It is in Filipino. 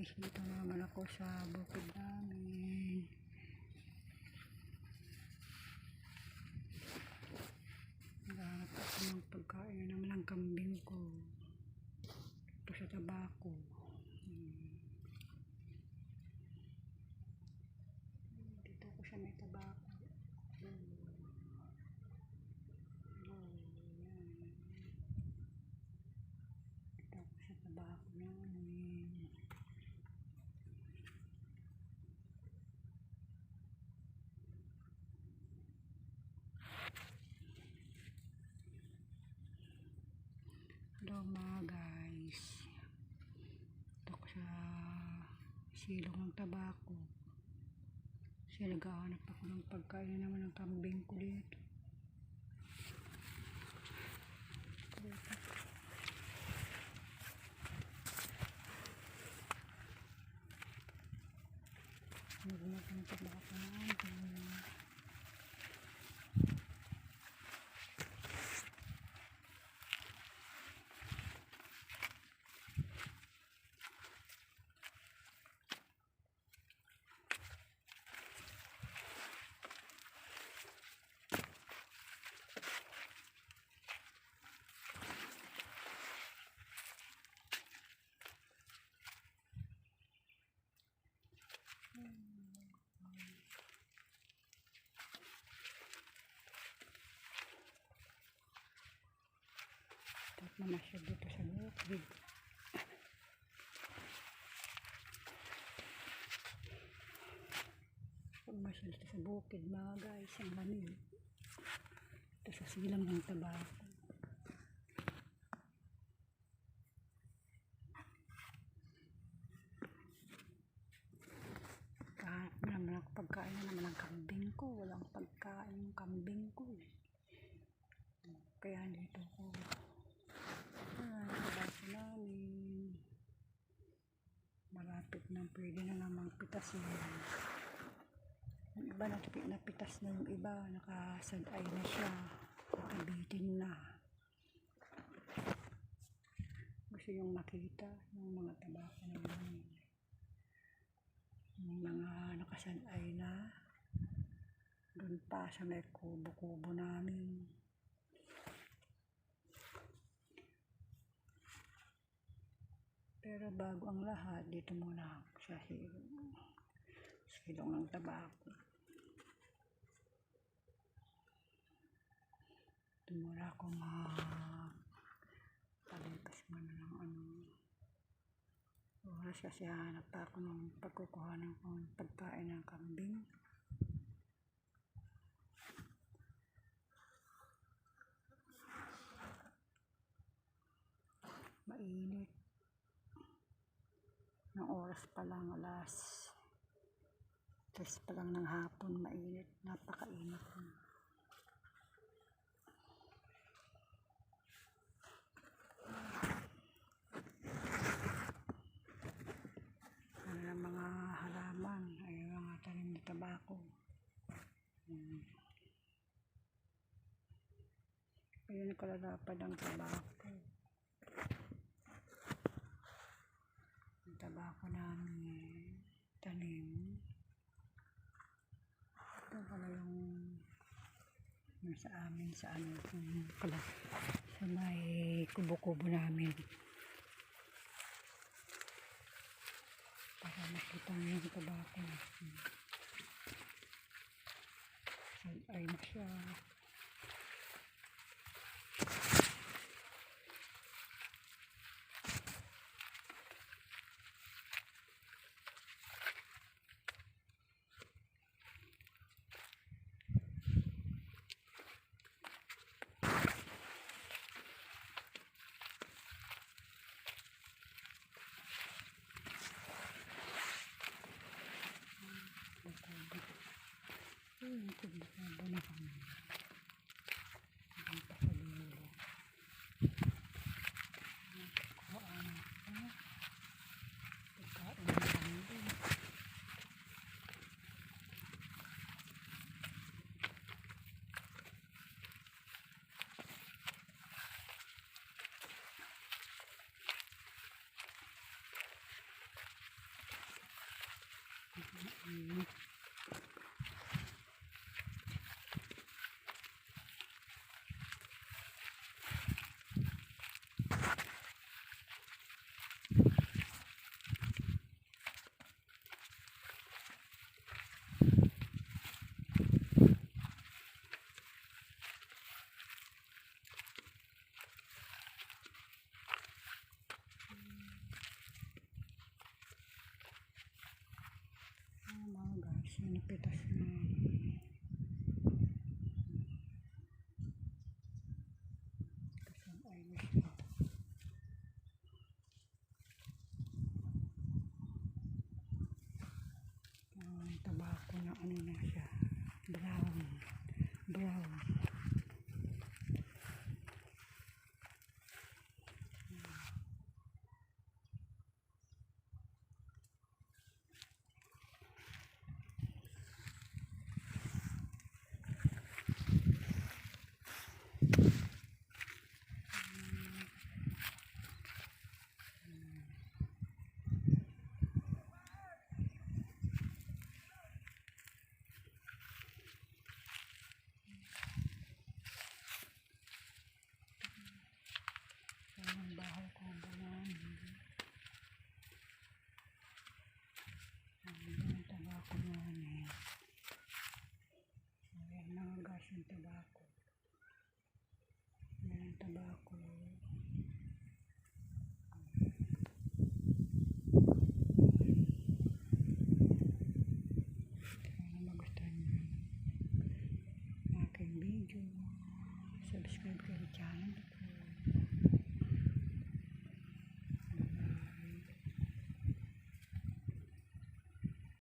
guys, dito naman ako sa bukid namin. Naghahanap ako ng pagkain naman ng kambing ko. Ito sa tabako. Dito ako sa may tabako. Dito ako sa tabako namin. Hello mga guys, ito ko sa silong ng tabako kasi naghahanap ako ng pagkain naman ng kambing ko dito. Naghanap ng tabako namin. Tapos namasya dito sa bukid. Pumasya dito sa bukid mga guys, ang lamig. Ito sa silang ng tabako. Kahanap na naman ako pagkain na naman ang kambing ko. Walang pagkain yung kambing ko. Kaya dito ko. Tabako namin. Malapit na, pwede na namang pitasin. Yung iba napitas na, yung iba nakasad-ay na siya, nakabitin na. Gusto yung makita yung mga tabako na yun, yung mga nakasad-ay na doon pa sa may kubo-kubo namin. Pero bago ang lahat, dito muna sa silong ng tabako. Dito muna ako palipas muna ng oras kasi hanap pa ako ng pagkukuha ng pagkain ng kambing. Mainit. Ng oras pa lang, alas 3 pa lang ng hapon, mainit, napakainit na. Mga halaman ay mga tanim na tabako. Ayun, kalalapad ang tabako. Ang tabako namin tanim. Ito pala yung sa amin sa sa may kubo-kubo namin. Para makita nyo yung tabako. Ay na siya. Kubo-kubo na kami. Ang pasalulo. Pagkain na kami. pitas na. Kasang ay gusto. Ang tabako na ano na siya. Brown. Brown.